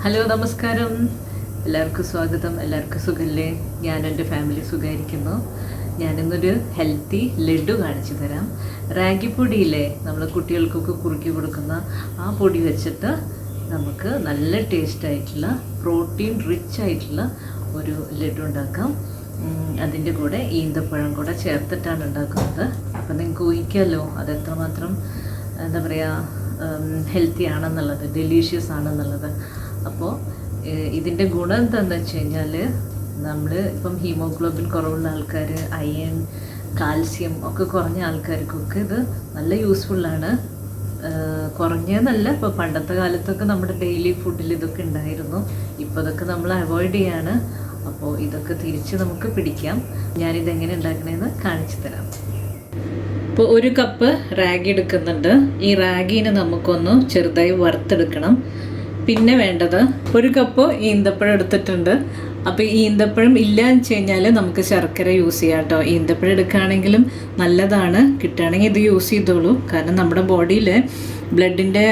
Hello നമസ്കാരം, എല്ലാവർക്കും സ്വാഗതം. എല്ലാവർക്കും സുഖമല്ലേ? ഞാൻ എൻ്റെ ഫാമിലി സുഖമായിരിക്കുന്നു. ഞാനിന്നൊരു ഹെൽത്തി ലഡു കാണിച്ചു തരാം. റാഗി പൊടിയില്ലേ, നമ്മൾ കുട്ടികൾക്കൊക്കെ കുറുക്കി കൊടുക്കുന്ന ആ പൊടി വെച്ചിട്ട് നമുക്ക് നല്ല ടേസ്റ്റായിട്ടുള്ള പ്രോട്ടീൻ റിച്ച് ആയിട്ടുള്ള ഒരു ലഡു ഉണ്ടാക്കാം. അതിൻ്റെ കൂടെ ഈന്തപ്പഴം കൂടെ ചേർത്തിട്ടാണ് ഉണ്ടാക്കുന്നത്. അപ്പം നിങ്ങൾക്ക് ഊഹിക്കാമല്ലോ അത് എത്രമാത്രം എന്താ പറയുക ഹെൽത്തി ആണെന്നുള്ളത്, ഡെലീഷ്യസ് ആണെന്നുള്ളത്. അപ്പോൾ ഇതിൻ്റെ ഗുണം എന്താണെന്ന് വെച്ച് കഴിഞ്ഞാൽ, നമ്മൾ ഇപ്പം ഹീമോഗ്ലോബിൻ കുറവുള്ള ആൾക്കാർ, അയൺ, കാൽസ്യം ഒക്കെ കുറഞ്ഞ ആൾക്കാർക്കൊക്കെ ഇത് നല്ല യൂസ്ഫുള്ളാണ്. കുറഞ്ഞതെന്നല്ല, ഇപ്പോൾ പണ്ടത്തെ കാലത്തൊക്കെ നമ്മുടെ ഡെയിലി ഫുഡിൽ ഇതൊക്കെ ഉണ്ടായിരുന്നു. ഇപ്പോൾ ഇതൊക്കെ നമ്മൾ അവോയ്ഡ് ചെയ്യാണ്. അപ്പോൾ ഇതൊക്കെ തിരിച്ച് നമുക്ക് പിടിക്കാം. ഞാനിതെങ്ങനെ ഉണ്ടാക്കണമെന്ന് കാണിച്ചു തരാം. ഇപ്പോൾ 1 കപ്പ് റാഗി എടുക്കുന്നുണ്ട്. ഈ റാഗീനെ നമുക്കൊന്ന് ചെറുതായി വറുത്തെടുക്കണം. പിന്നെ വേണ്ടത് 1 കപ്പ് ഈന്തപ്പഴം എടുത്തിട്ടുണ്ട്. അപ്പോൾ ഈ ഈന്തപ്പഴം ഇല്ലയെന്ന് വെച്ച് കഴിഞ്ഞാൽ നമുക്ക് ശർക്കര യൂസ് ചെയ്യാം കേട്ടോ. ഈന്തപ്പഴം എടുക്കുകയാണെങ്കിലും നല്ലതാണ്, കിട്ടുകയാണെങ്കിൽ ഇത് യൂസ് ചെയ്തോളൂ. കാരണം നമ്മുടെ ബോഡിയിൽ ബ്ലഡിൻ്റെ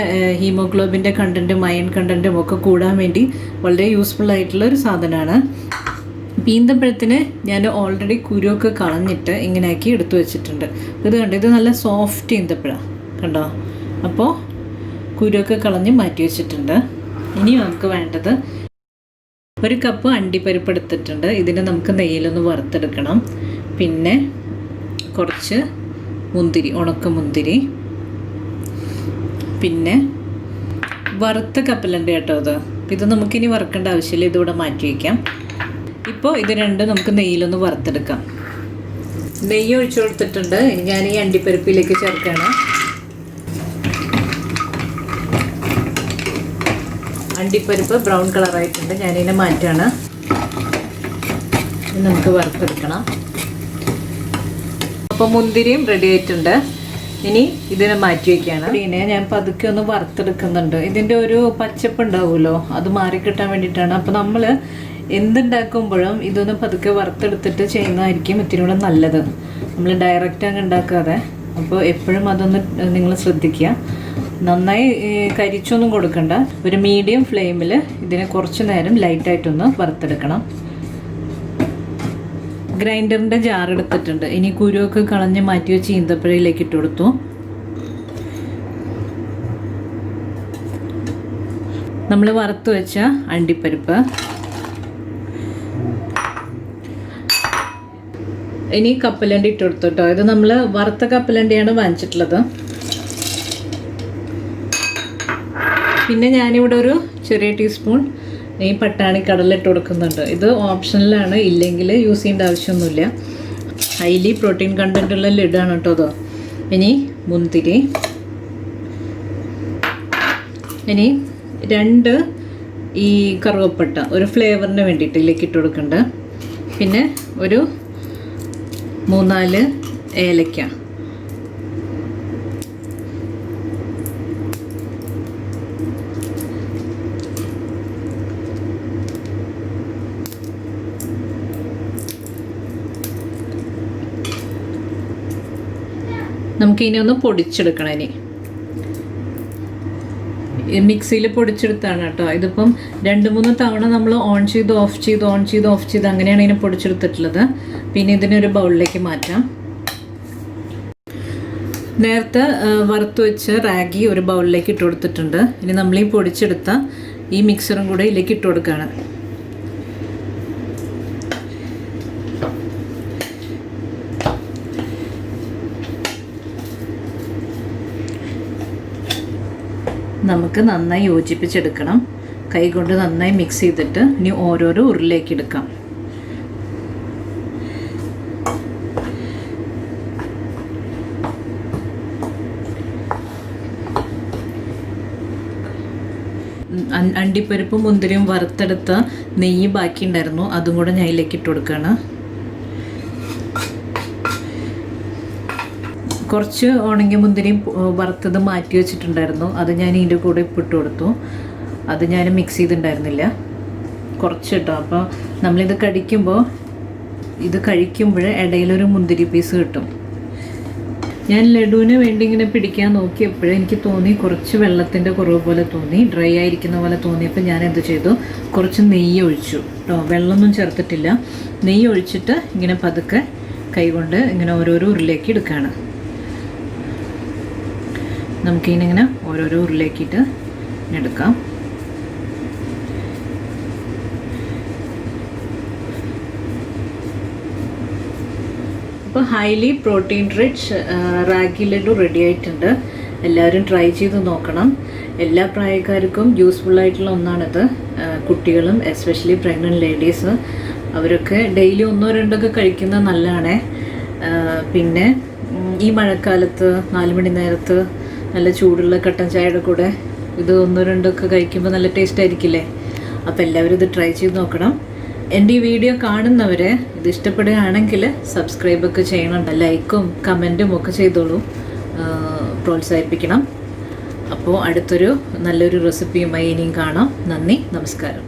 ഹീമോഗ്ലോബിൻ്റെ കണ്ടൻറ്റും അയൺ കണ്ടൻറ്റും ഒക്കെ കൂടാൻ വേണ്ടി വളരെ യൂസ്ഫുൾ ആയിട്ടുള്ള ഒരു സാധനമാണ്. ഈന്തപ്പഴത്തിന് ഞാൻ ഓൾറെഡി കുരുവൊക്കെ കളഞ്ഞിട്ട് ഇങ്ങനെയാക്കി എടുത്തു വെച്ചിട്ടുണ്ട്. ഇത് കണ്ടോ, ഇത് നല്ല സോഫ്റ്റ് ഈന്തപ്പഴം കണ്ടോ. അപ്പോൾ കുരുവൊക്കെ കളഞ്ഞ് മാറ്റി വെച്ചിട്ടുണ്ട്. ഇനി നമുക്ക് വേണ്ടത് 1 കപ്പ് അണ്ടിപ്പരിപ്പ് എടുത്തിട്ടുണ്ട്. ഇതിനെ നമുക്ക് നെയ്യിലൊന്ന് വറുത്തെടുക്കണം. പിന്നെ കുറച്ച് മുന്തിരി, ഉണക്കമുന്തിരി, പിന്നെ വറുത്ത കപ്പലണ്ടി കേട്ടോ അത്. ഇത് നമുക്കിനി വറുക്കേണ്ട ആവശ്യമില്ല, ഇതിവിടെ മാറ്റി വയ്ക്കാം. ഇപ്പോൾ ഇത് രണ്ടും നമുക്ക് നെയ്യിലൊന്ന് വറുത്തെടുക്കാം. നെയ്യ് ഒഴിച്ചു കൊടുത്തിട്ടുണ്ട്. ഞാൻ ഈ അണ്ടിപ്പരിപ്പിലേക്ക് ചേർക്കുകയാണ്. അണ്ടിപ്പരിപ്പ് ബ്രൗൺ കളറായിട്ടുണ്ട്, ഞാനിതിനെ മാറ്റാണ്. നമുക്ക് വറുത്തെടുക്കണം. അപ്പോൾ മുന്തിരിയും റെഡി ആയിട്ടുണ്ട്. ഇനി ഇതിനെ മാറ്റി വയ്ക്കുകയാണ്. പിന്നെ ഞാൻ പതുക്കെ ഒന്ന് വറുത്തെടുക്കുന്നുണ്ട്. ഇതിൻ്റെ ഒരു പച്ചപ്പ് ഉണ്ടാവുമല്ലോ, അത് മാറിക്കിട്ടാൻ വേണ്ടിയിട്ടാണ്. അപ്പോൾ നമ്മൾ എന്തുണ്ടാക്കുമ്പോഴും ഇതൊന്ന് പതുക്കെ വറുത്തെടുത്തിട്ട് ചെയ്യുന്നതായിരിക്കും ഇത്തിരി കൂടെ നല്ലത്, നമ്മൾ ഡയറക്റ്റ് അങ്ങ് ഉണ്ടാക്കാതെ. അപ്പോൾ എപ്പോഴും അതൊന്ന് നിങ്ങൾ ശ്രദ്ധിക്കുക. നന്നായി കരിച്ചൊന്നും കൊടുക്കണ്ട. ഒരു മീഡിയം ഫ്ലെയിമിൽ ഇതിനെ കുറച്ച് നേരം ലൈറ്റായിട്ടൊന്ന് വറുത്തെടുക്കണം. ഗ്രൈൻഡറിൻ്റെ ജാർ എടുത്തിട്ടുണ്ട്. ഇനി കുരുവൊക്കെ കളഞ്ഞ് മാറ്റി വെച്ച് ഈന്തപ്പഴയിലേക്ക് ഇട്ട് കൊടുത്തു. നമ്മൾ വറുത്ത് വെച്ച അണ്ടിപ്പരിപ്പ്, ഇനി കപ്പലണ്ടി ഇട്ട് കൊടുത്തു കേട്ടോ. ഇത് നമ്മൾ വറുത്ത കപ്പലണ്ടിയാണ് വാങ്ങിച്ചിട്ടുള്ളത്. പിന്നെ ഞാനിവിടെ ഒരു ചെറിയ ടീസ്പൂൺ ഈ പട്ടാണി കടല ഇട്ട് കൊടുക്കുന്നുണ്ട്. ഇത് ഓപ്ഷണലാണ്, ഇല്ലെങ്കിൽ യൂസ് ചെയ്യേണ്ട ആവശ്യമൊന്നുമില്ല. ഹൈലി പ്രോട്ടീൻ കണ്ടൻറ്റുള്ള ലഡാണ് കേട്ടോ അത്. ഇനി മുന്തിരി, ഇനി 2 ഈ കറുവപ്പട്ട ഒരു ഫ്ലേവറിന് വേണ്ടിയിട്ട് ഇതിലേക്ക് ഇട്ട് കൊടുക്കുന്നുണ്ട്. പിന്നെ ഒരു 3-4 ഏലക്ക. നമുക്കിനി ഒന്ന് പൊടിച്ചെടുക്കണം. ഇനി മിക്സിയിൽ പൊടിച്ചെടുത്താണ് കേട്ടോ. ഇതിപ്പം 2-3 തവണ നമ്മൾ ഓൺ ചെയ്ത് ഓഫ് ചെയ്ത് ഓൺ ചെയ്ത് ഓഫ് ചെയ്ത് അങ്ങനെയാണ് ഇതിനെ പൊടിച്ചെടുത്തിട്ടുള്ളത്. പിന്നെ ഇതിനൊരു ബൗളിലേക്ക് മാറ്റാം. നേരത്തെ വറുത്ത് വെച്ച് റാഗി ഒരു ബൗളിലേക്ക് ഇട്ട് കൊടുത്തിട്ടുണ്ട്. ഇനി നമ്മൾ ഈ പൊടിച്ചെടുത്ത ഈ മിക്സറും കൂടെ ഇതിലേക്ക് ഇട്ട് കൊടുക്കുകയാണ്. നമുക്ക് നന്നായി യോജിപ്പിച്ചെടുക്കണം. കൈകൊണ്ട് നന്നായി മിക്സ് ചെയ്തിട്ട് ഇനി ഓരോരോ ഉരുളിലേക്ക് എടുക്കാം. അണ്ടിപ്പരിപ്പും മുന്തിരിയും വറുത്തെടുത്ത നെയ്യ് ബാക്കിയുണ്ടായിരുന്നു, അതും കൂടെ ഞാൻ ഇതിലേക്ക് ഇട്ട് കൊടുക്കുകയാണ്. കുറച്ച് ഉണങ്ങിയ മുന്തിരി വറുത്തത് മാറ്റി വെച്ചിട്ടുണ്ടായിരുന്നു, അത് ഞാൻ ഇതിൻ്റെ കൂടെ ഇട്ട് കൊടുത്തു. അത് ഞാൻ മിക്സ് ചെയ്തിട്ടുണ്ടായിരുന്നില്ല, കുറച്ച് കേട്ടോ. അപ്പോൾ നമ്മളിത് കഴിക്കുമ്പോൾ ഇടയിലൊരു മുന്തിരി പീസ് കിട്ടും. ഞാൻ ലഡുവിന് വേണ്ടി ഇങ്ങനെ പിടിക്കാൻ നോക്കിയപ്പോഴും എനിക്ക് തോന്നി കുറച്ച് വെള്ളത്തിൻ്റെ കുറവ് പോലെ തോന്നി, ഡ്രൈ ആയിരിക്കുന്ന പോലെ തോന്നിയപ്പോൾ ഞാൻ എന്ത് ചെയ്തു, കുറച്ച് നെയ്യ് ഒഴിച്ചു കേട്ടോ. വെള്ളമൊന്നും ചേർത്തിട്ടില്ല. നെയ്യ് ഒഴിച്ചിട്ട് ഇങ്ങനെ പതുക്കെ കൈകൊണ്ട് ഇങ്ങനെ ഓരോരോ ഉരുളേക്ക് എടുക്കുകയാണ്. നമുക്കിങ്ങനെ ഓരോരോ ഉരുളേക്കിട്ട് എടുക്കാം. അപ്പോൾ highly protein rich ragi laddu ready ആയിട്ടുണ്ട്. എല്ലാവരും ട്രൈ ചെയ്ത് നോക്കണം. എല്ലാ പ്രായക്കാർക്കും യൂസ്ഫുള്ളായിട്ടുള്ള ഒന്നാണിത്. കുട്ടികളും എസ്പെഷ്യലി പ്രഗ്നൻറ്റ് ലേഡീസ് അവരൊക്കെ ഡെയിലി 1-2 കഴിക്കുന്നത് നല്ലതാണ്. പിന്നെ ഈ മഴക്കാലത്ത് 4 മണി നേരത്ത് നല്ല ചൂടുള്ള കട്ടൻ ചായയുടെ കൂടെ ഇത് 1-2 കഴിക്കുമ്പോൾ നല്ല ടേസ്റ്റ് ആയിരിക്കില്ലേ? അപ്പോൾ എല്ലാവരും ഇത് ട്രൈ ചെയ്ത് നോക്കണം. എൻ്റെ ഈ വീഡിയോ കാണുന്നവരെ ഇത് ഇഷ്ടപ്പെടുകയാണെങ്കിൽ സബ്സ്ക്രൈബൊക്കെ ചെയ്യണം, ലൈക്കും കമൻറ്റും ഒക്കെ ചെയ്തോളൂ, പ്രോത്സാഹിപ്പിക്കണം. അപ്പോൾ അടുത്തൊരു നല്ലൊരു റെസിപ്പിയുമായി ഇനിയും കാണാം. നന്ദി, നമസ്കാരം.